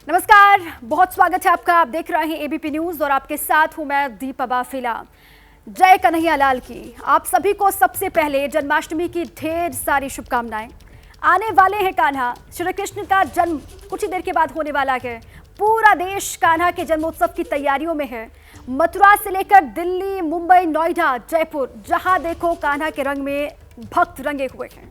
नमस्कार, बहुत स्वागत है आपका। आप देख रहे हैं एबीपी न्यूज और आपके साथ हूं मैं दीपा बाफिला। जय कन्हैया लाल की आप सभी को सबसे पहले जन्माष्टमी की ढेर सारी शुभकामनाएं। आने वाले हैं कान्हा, श्री कृष्ण का जन्म कुछ ही देर के बाद होने वाला है। पूरा देश कान्हा के जन्मोत्सव की तैयारियों में है। मथुरा से लेकर दिल्ली, मुंबई, नोएडा, जयपुर, जहां देखो कान्हा के रंग में भक्त रंगे हुए हैं।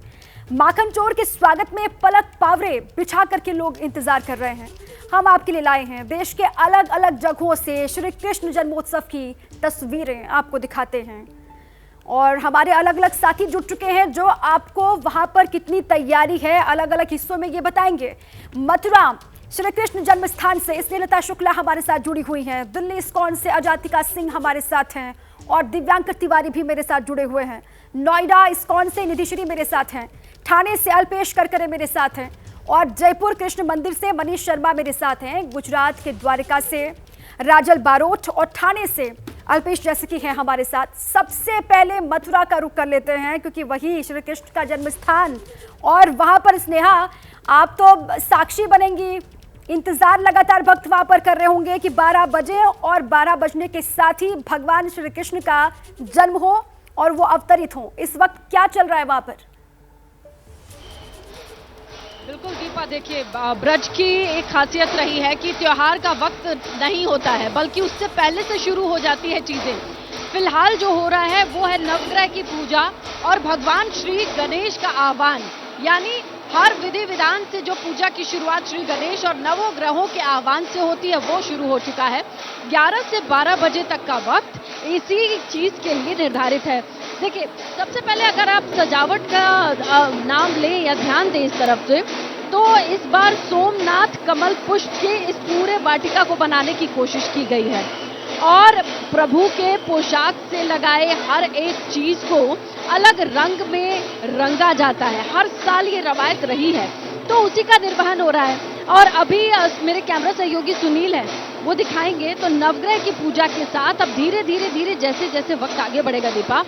माखन चोर के स्वागत में पलक पावरे बिछा करके लोग इंतजार कर रहे हैं। हम आपके लिए लाए हैं देश के अलग अलग जगहों से श्री कृष्ण जन्मोत्सव की तस्वीरें आपको दिखाते हैं और हमारे अलग अलग साथी जुट चुके हैं जो आपको वहां पर कितनी तैयारी है अलग अलग हिस्सों में ये बताएंगे। मथुरा श्री कृष्ण जन्म स्थान से स्नेहलता शुक्ला हमारे साथ जुड़ी हुई हैं। दिल्ली इस्कॉन से अजातिका सिंह हमारे साथ हैं और दिव्यांकर तिवारी भी मेरे साथ जुड़े हुए हैं। नोएडा इस्कॉन से निधिश्री मेरे साथ हैं। ठाणे से अल्पेश करकरे मेरे साथ हैं और जयपुर कृष्ण मंदिर से मनीष शर्मा मेरे साथ हैं। गुजरात के द्वारका से राजल बारोट और ठाणे से अल्पेश जैसकी हैं हमारे साथ। सबसे पहले मथुरा का रुख कर लेते हैं क्योंकि वही श्री कृष्ण का जन्म स्थान और वहां पर स्नेहा आप तो साक्षी बनेंगी। इंतजार लगातार भक्त वहां पर कर रहे होंगे कि 12 बजे और 12 बजने के साथ ही भगवान श्री कृष्ण का जन्म हो और वो अवतरित हो। इस वक्त क्या चल रहा है वहां पर? बिल्कुल दीपा, देखिए ब्रज की एक खासियत रही है कि त्योहार का वक्त नहीं होता है बल्कि उससे पहले से शुरू हो जाती है चीजें। फिलहाल जो हो रहा है वो है नवग्रह की पूजा और भगवान श्री गणेश का आह्वान, यानी हर विधि विधान से जो पूजा की शुरुआत श्री गणेश और नवग्रहों के आह्वान से होती है वो शुरू हो चुका है। 11 से 12 बजे तक का वक्त इसी चीज के लिए निर्धारित है। देखिए, सबसे पहले अगर आप सजावट का नाम लें या ध्यान दें इस तरफ से, तो इस बार सोमनाथ कमल पुष्प के इस पूरे वाटिका को बनाने की कोशिश की गई है और प्रभु के पोशाक से लगाए हर एक चीज को अलग रंग में रंगा जाता है। हर साल ये रवायत रही है तो उसी का निर्वहन हो रहा है। और अभी मेरे कैमरा सहयोगी सुनील है, वो दिखाएंगे। तो नवग्रह की पूजा के साथ अब धीरे धीरे जैसे जैसे वक्त आगे बढ़ेगा दीपा,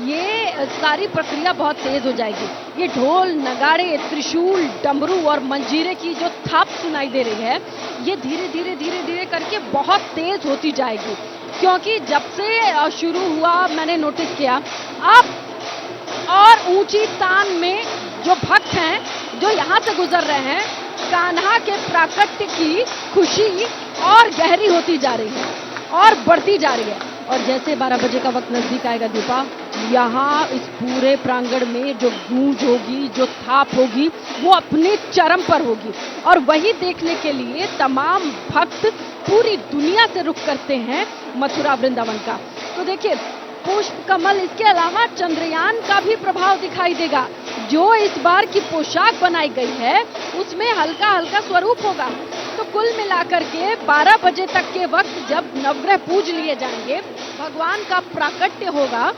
ये सारी प्रक्रिया बहुत तेज हो जाएगी। ये ढोल, नगाड़े, त्रिशूल, डमरू और मंजीरे की जो थाप सुनाई दे रही है, ये धीरे धीरे करके बहुत तेज होती जाएगी। क्योंकि जब से शुरू हुआ मैंने नोटिस किया अब और ऊंची तान में जो भक्त हैं जो यहाँ से गुजर रहे हैं, कान्हा के प्राकट्य की खुशी और गहरी होती जा रही है और बढ़ती जा रही है। और जैसे 12 बजे का वक्त नजदीक आएगा दीपा, यहाँ इस पूरे प्रांगण में जो गूंज होगी, जो थाप होगी, वो अपने चरम पर होगी और वही देखने के लिए तमाम भक्त पूरी दुनिया से रुख करते हैं मथुरा वृंदावन का। तो देखिए, पुष्प कमल, इसके अलावा चंद्रयान का भी प्रभाव दिखाई देगा। जो इस बार की पोशाक बनाई गई है उसमें हल्का हल्का स्वरूप होगा। तो कुल मिलाकर के 12 बजे तक के वक्त जब नवग्रह पूज लिए जाएंगे, भगवान का प्राकट्य होगा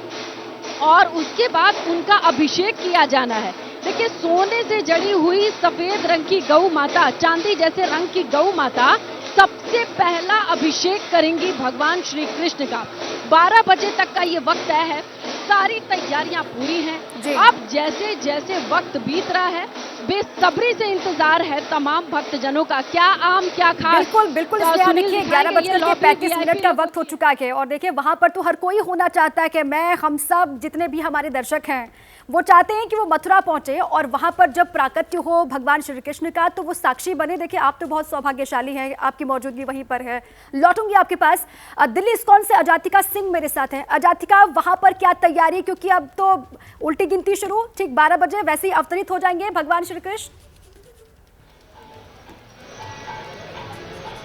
और उसके बाद उनका अभिषेक किया जाना है। देखिए, सोने से जड़ी हुई सफेद रंग की गौ माता, चांदी जैसे रंग की गौ माता सबसे पहला अभिषेक करेंगी भगवान श्री कृष्ण का। 12 बजे तक का ये वक्त तय है। सारी तैयारियां पूरी हैं। अब जैसे जैसे वक्त बीत रहा है, बेसब्री से इंतजार है तमाम भक्तजनों का। क्या आम क्या खास। बिल्कुल देखिए, 11:35 का वक्त हो चुका है और देखिए वहां पर तो हर कोई होना चाहता है कि हम सब जितने भी हमारे दर्शक हैं वो चाहते हैं कि वो मथुरा पहुंचे और वहां पर जब प्राकट्य हो भगवान श्री कृष्ण का तो वो साक्षी बने। देखिए, आप तो बहुत सौभाग्यशाली हैं, आपकी मौजूदगी वहीं पर है। लौटूंगी आपके पास। दिल्ली इस्कॉन से अजातिका सिंह मेरे साथ हैं। अजातिका, वहां पर क्या तैयारी, क्योंकि अब तो उल्टी गिनती शुरू, ठीक 12 बजे वैसे ही अवतरित हो जाएंगे भगवान श्री कृष्ण।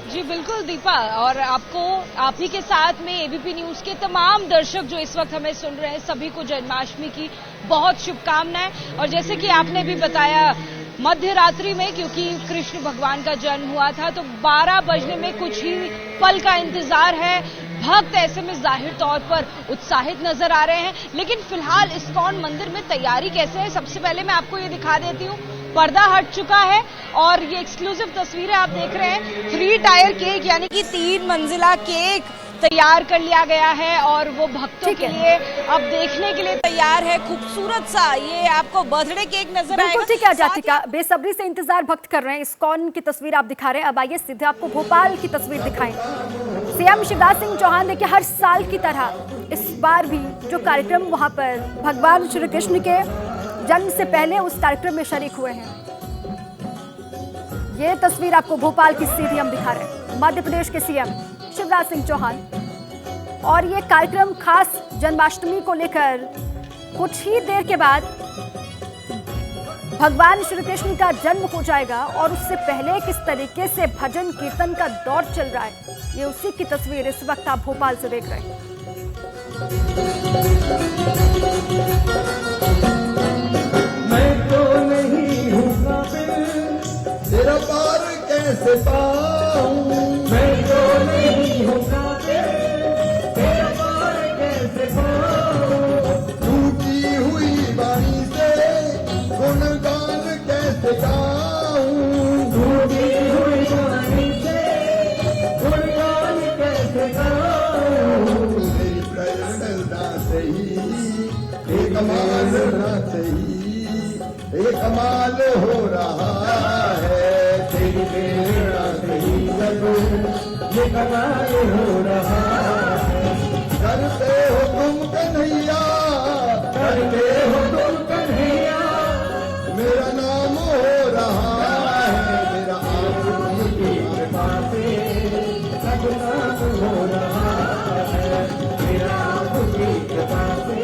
जी बिल्कुल दीपा, और आपको आप ही के साथ में एबीपी न्यूज के तमाम दर्शक जो इस वक्त हमें सुन रहे हैं सभी को जन्माष्टमी की बहुत शुभकामनाएं। और जैसे कि आपने भी बताया, मध्य रात्रि में क्योंकि कृष्ण भगवान का जन्म हुआ था तो 12 बजने में कुछ ही पल का इंतजार है। भक्त ऐसे में जाहिर तौर पर उत्साहित नजर आ रहे हैं। लेकिन फिलहाल इस्कॉन मंदिर में तैयारी कैसे है, सबसे पहले मैं आपको ये दिखा देती हूँ। पर्दा हट चुका है और ये एक्सक्लूसिव तस्वीरें आप देख रहे हैं। 3 टायर केक यानी कि 3 मंजिला केक तैयार कर लिया गया है और वो भक्तों के लिए अब देखने के लिए तैयार है। खूबसूरत सा ये आपको बर्थडे केक नजर आएगा। ठीक है जातिका, बेसब्री से इंतजार भक्त कर रहे हैं। इस्कॉन की तस्वीर आप दिखा रहे हैं। अब आइए सीधे आपको भोपाल की तस्वीर दिखाएं। सीएम शिवराज सिंह चौहान देखिए हर साल की तरह इस बार भी जो कार्यक्रम वहां पर भगवान श्री कृष्ण के जन्म से पहले उस कार्यक्रम में शरीक हुए हैं। ये तस्वीर आपको भोपाल की सीधी हम दिखा रहे हैं। मध्य प्रदेश के सीएम शिवराज सिंह चौहान, और ये कार्यक्रम खास जन्माष्टमी को लेकर कुछ ही देर के बाद भगवान श्री कृष्ण का जन्म हो जाएगा और उससे पहले किस तरीके से भजन कीर्तन का दौर चल रहा है, ये उसी की तस्वीर इस वक्त आप भोपाल से देख रहे हैं। मैं तो नहीं हूँ काबिल, तेरा पार कैसे पाऊं। मैं तो नहीं हूँ काबिल, तेरा पार कैसे पाऊं। टूटी हुई बाणी से गुणगान कैसे गाऊं। टूटी हुई बाणी से गुणगान कैसे गाऊं। मेरी प्रेरणा से ही एक कमाल से ही एक कमाल हो रहा है। तेरी प्रेरणा से ही सब ये कमाल हो रहा है। करते हो तुम कन्हैया, करते हो तुम कन्हैया, मेरा नाम हो रहा है। मेरा आपकी कृपा से सब नाम हो रहा है। मेरा आपकी कृपा से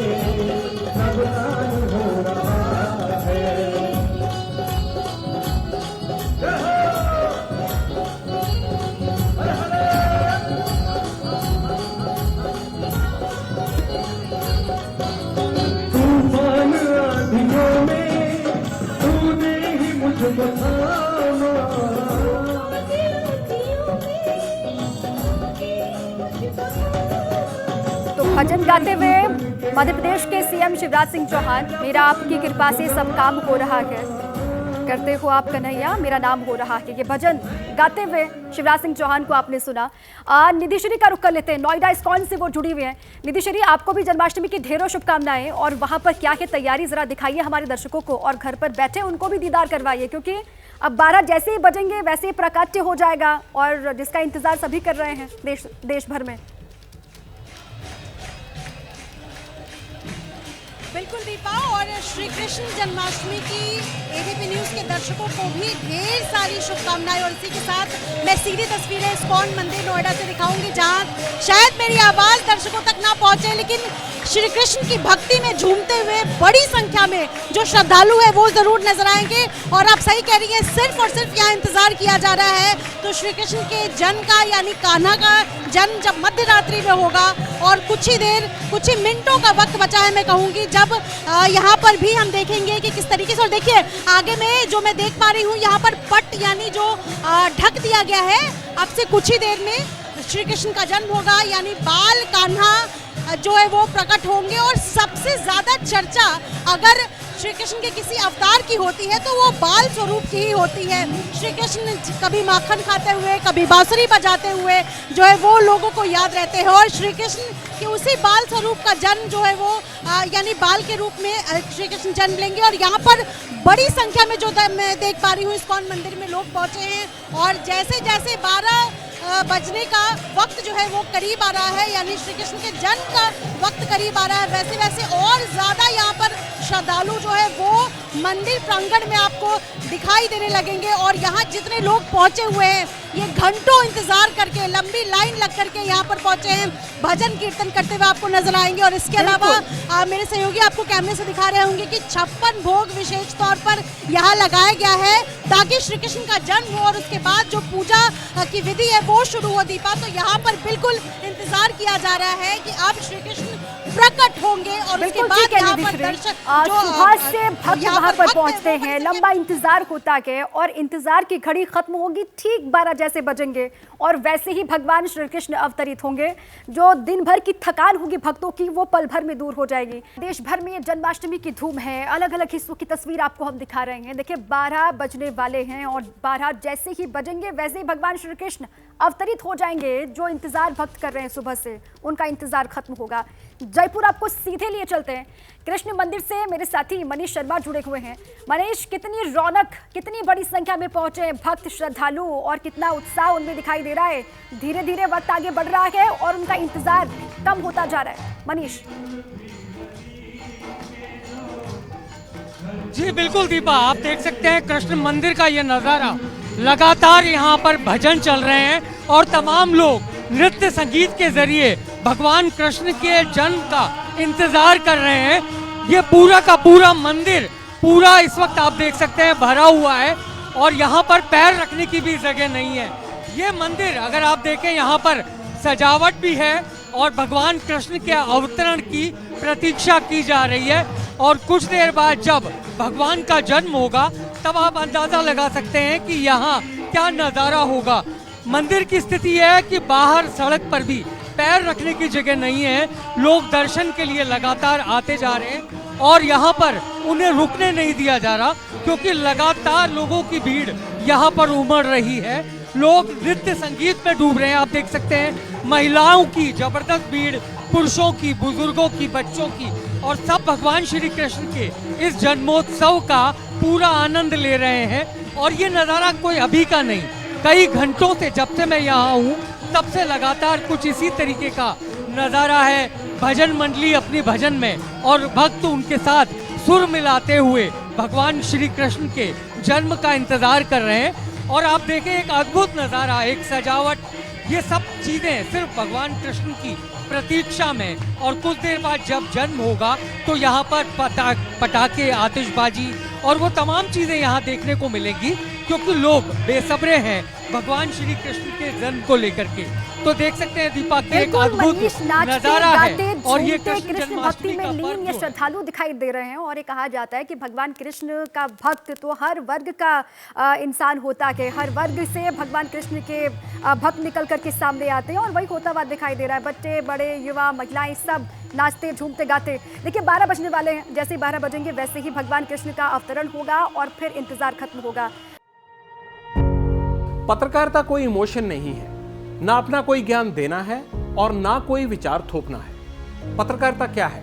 सब नाम हो रहा है। तूफान आंधियों में तूने ही मुझको थामा। तो भजन गाते हुए मध्य प्रदेश के सीएम शिवराज सिंह चौहान, मेरा आपकी कृपा से सब काम हो रहा है, करते हो आप कन्हैया, मेरा नाम हो रहा है, ये भजन गाते हुए शिवराज सिंह चौहान को आपने सुना। निधि श्री का रुख कर लेते हैं। नोएडा इस्कॉन से वो जुड़ी हुई हैं। निधि श्री, आपको भी जन्माष्टमी की ढेरों शुभकामनाएं, और वहां पर क्या है तैयारी, जरा दिखाइए हमारे दर्शकों को, और घर पर बैठे उनको भी दीदार करवाइए, क्योंकि अब 12 जैसे ही बजेंगे वैसे ही प्राकट्य हो जाएगा, और जिसका इंतजार सभी कर रहे हैं देश भर में। बिल्कुल दीपा, और श्री कृष्ण जन्माष्टमी की एबीपी न्यूज के दर्शकों को भी ढेर सारी शुभकामनाएं। और इसी के साथ मैं सीधी तस्वीरें इस्कॉन मंदिर नोएडा से दिखाऊंगी, जहां शायद मेरी आवाज दर्शकों तक ना पहुंचे, लेकिन श्री कृष्ण की भक्ति में झूमते हुए बड़ी संख्या में जो श्रद्धालु है वो जरूर नजर आएंगे। और आप सही कह रही हैं, सिर्फ और सिर्फ यहाँ इंतजार किया जा रहा है तो श्री कृष्ण के जन्म का, यानी कान्हा का जन्म जब मध्य रात्रि में होगा, और कुछ ही मिनटों का वक्त बचा है मैं कहूंगी, जब यहाँ पर भी हम देखेंगे कि किस तरीके से। और देखिए आगे में जो मैं देख पा रही हूँ, यहाँ पर पट यानी जो ढक दिया गया है, अब से कुछ ही देर में श्री कृष्ण का जन्म होगा, यानी बाल कान्हा जो है वो प्रकट होंगे। और सबसे ज्यादा चर्चा अगर श्री कृष्ण के किसी अवतार की होती है तो वो बाल स्वरूप की ही होती है। श्री कृष्ण कभी माखन खाते हुए, कभी बांसुरी बजाते हुए जो है वो लोगों को याद रहते हैं, और श्री कृष्ण के उसी बाल स्वरूप का जन्म जो है वो यानी बाल के रूप में श्री कृष्ण जन्म लेंगे। और यहाँ पर बड़ी संख्या में जो मैं देख पा रही हूँ इस्कॉन मंदिर में लोग पहुंचे हैं, और जैसे जैसे 12 बजने का वक्त जो है वो करीब आ रहा है, यानी श्री कृष्ण के जन्म का वक्त करीब आ रहा है, वैसे वैसे और ज्यादा यहाँ पर श्रद्धालु जो है वो मंदिर प्रांगण में आपको दिखाई देने लगेंगे। और यहाँ जितने लोग पहुंचे हुए हैं, ये घंटों इंतजार करके, लंबी लाइन लग करके यहाँ पर पहुंचे हैं, भजन कीर्तन करते हुए आपको नजर आएंगे। और इसके अलावा मेरे सहयोगी आपको कैमरे से दिखा रहे होंगे कि 56 भोग विशेष तौर पर यहाँ लगाया गया है, ताकि श्री कृष्ण का जन्म हो और उसके बाद जो पूजा की विधि है वो शुरू हो। दीपा, तो यहाँ पर बिल्कुल इंतजार किया जा रहा है कि अब श्री कृष्ण प्रकट होंगे और उसके बिल्कुल बाद ठीक है यहाँ निधि पर श्री। दर्शक सुबह से भक्त यहाँ वहां पर भक्त पहुंचते हैं, वो हैं, बच्चे लंबा इंतजार होता है और इंतजार की घड़ी खत्म होगी ठीक 12 जैसे बजेंगे और वैसे ही भगवान श्री कृष्ण अवतरित होंगे। जो दिन भर की थकान होगी भक्तों की वो पल भर में दूर हो जाएगी। देश भर में जन्माष्टमी की धूम है, अलग अलग हिस्सों की तस्वीर आपको हम दिखा रहे हैं। देखिए 12 बजने वाले हैं और 12 जैसे ही बजेंगे वैसे ही भगवान श्री कृष्ण अवतरित हो जाएंगे। जो इंतजार भक्त कर रहे हैं सुबह से उनका इंतजार खत्म होगा। जयपुर आपको सीधे लिए चलते हैं, कृष्ण मंदिर से मेरे साथी मनीष शर्मा जुड़े हुए हैं। मनीष, कितनी रौनक, कितनी बड़ी संख्या में पहुंचे भक्त श्रद्धालु और कितना उत्साह उनमें दिखाई दे रहा है। धीरे धीरे वक्त आगे बढ़ रहा है और उनका इंतजार कम होता जा रहा है। मनीष। जी बिल्कुल दीपा, आप देख सकते हैं कृष्ण मंदिर का ये नज़ारा। लगातार यहाँ पर भजन चल रहे हैं और तमाम लोग नृत्य संगीत के जरिए भगवान कृष्ण के जन्म का इंतजार कर रहे हैं। ये पूरा का पूरा मंदिर पूरा इस वक्त आप देख सकते हैं भरा हुआ है और यहाँ पर पैर रखने की भी जगह नहीं है। ये मंदिर अगर आप देखें यहाँ पर सजावट भी है और भगवान कृष्ण के अवतरण की प्रतीक्षा की जा रही है और कुछ देर बाद जब भगवान का जन्म होगा तब आप अंदाजा लगा सकते हैं कि यहाँ क्या नज़ारा होगा। मंदिर की स्थिति है कि बाहर सड़क पर भी पैर रखने की जगह नहीं है। लोग दर्शन के लिए लगातार आते जा रहे हैं और यहाँ पर उन्हें रुकने नहीं दिया जा रहा क्योंकि लगातार लोगों की भीड़ यहाँ पर उमड़ रही है। लोग नृत्य संगीत में डूब रहे हैं। आप देख सकते हैं महिलाओं की जबरदस्त भीड़, पुरुषों की, बुजुर्गों की, बच्चों की और सब भगवान श्री कृष्ण के इस जन्मोत्सव का पूरा आनंद ले रहे हैं। और ये नज़ारा कोई अभी का नहीं, कई घंटों से जब से मैं यहाँ हूँ तब से लगातार कुछ इसी तरीके का नज़ारा है। भजन मंडली अपनी भजन में और भक्त उनके साथ सुर मिलाते हुए भगवान श्री कृष्ण के जन्म का इंतजार कर रहे हैं। और आप देखें एक अद्भुत नज़ारा, एक सजावट, ये सब चीज़ें सिर्फ भगवान कृष्ण की प्रतीक्षा में। और कुछ देर बाद जब जन्म होगा तो यहाँ पर पटाखे, आतिशबाजी और वो तमाम चीज़ें यहाँ देखने को मिलेंगी क्योंकि लोग बेसब्रे हैं भगवान श्री कृष्ण के जन्म को लेकर के। तो देख सकते हैं दीपा के एक अद्भुत नजारा है और ये कृष्ण भक्ति में लीन ये श्रद्धालु दिखाई दे रहे हैं। और ये कहा जाता है कि भगवान कृष्ण का भक्त तो हर वर्ग का इंसान होता है, हर वर्ग से भगवान कृष्ण के भक्त निकल करके सामने आते हैं और वही होता हुआ दिखाई दे रहा है। बच्चे, बड़े, युवा, महिलाएं सब नाचते, झूमते, गाते। देखिए 12 बजने वाले हैं, जैसे ही 12 बजेंगे वैसे ही भगवान कृष्ण का अवतरण होगा और फिर इंतजार खत्म होगा। पत्रकारिता कोई इमोशन नहीं है, ना अपना कोई ज्ञान देना है और ना कोई विचार थोपना है। पत्रकारिता क्या है?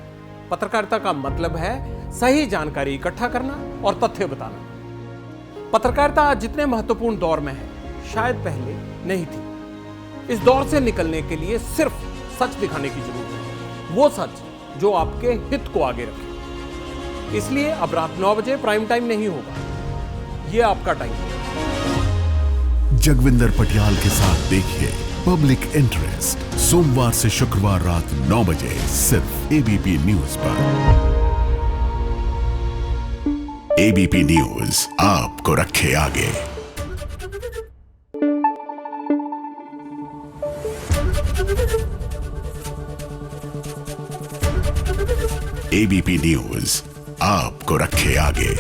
पत्रकारिता का मतलब है सही जानकारी इकट्ठा करना और तथ्य बताना। पत्रकारिता आज जितने महत्वपूर्ण दौर में है शायद पहले नहीं थी। इस दौर से निकलने के लिए सिर्फ सच दिखाने की जरूरत है, वो सच जो आपके हित को आगे रखे। इसलिए अब रात 9 बजे प्राइम टाइम नहीं होगा, ये आपका टाइम है। जगविंदर पटियाल के साथ देखिए पब्लिक इंटरेस्ट सोमवार से शुक्रवार रात 9 बजे सिर्फ एबीपी न्यूज पर। एबीपी न्यूज आपको रखे आगे। एबीपी न्यूज आपको रखे आगे।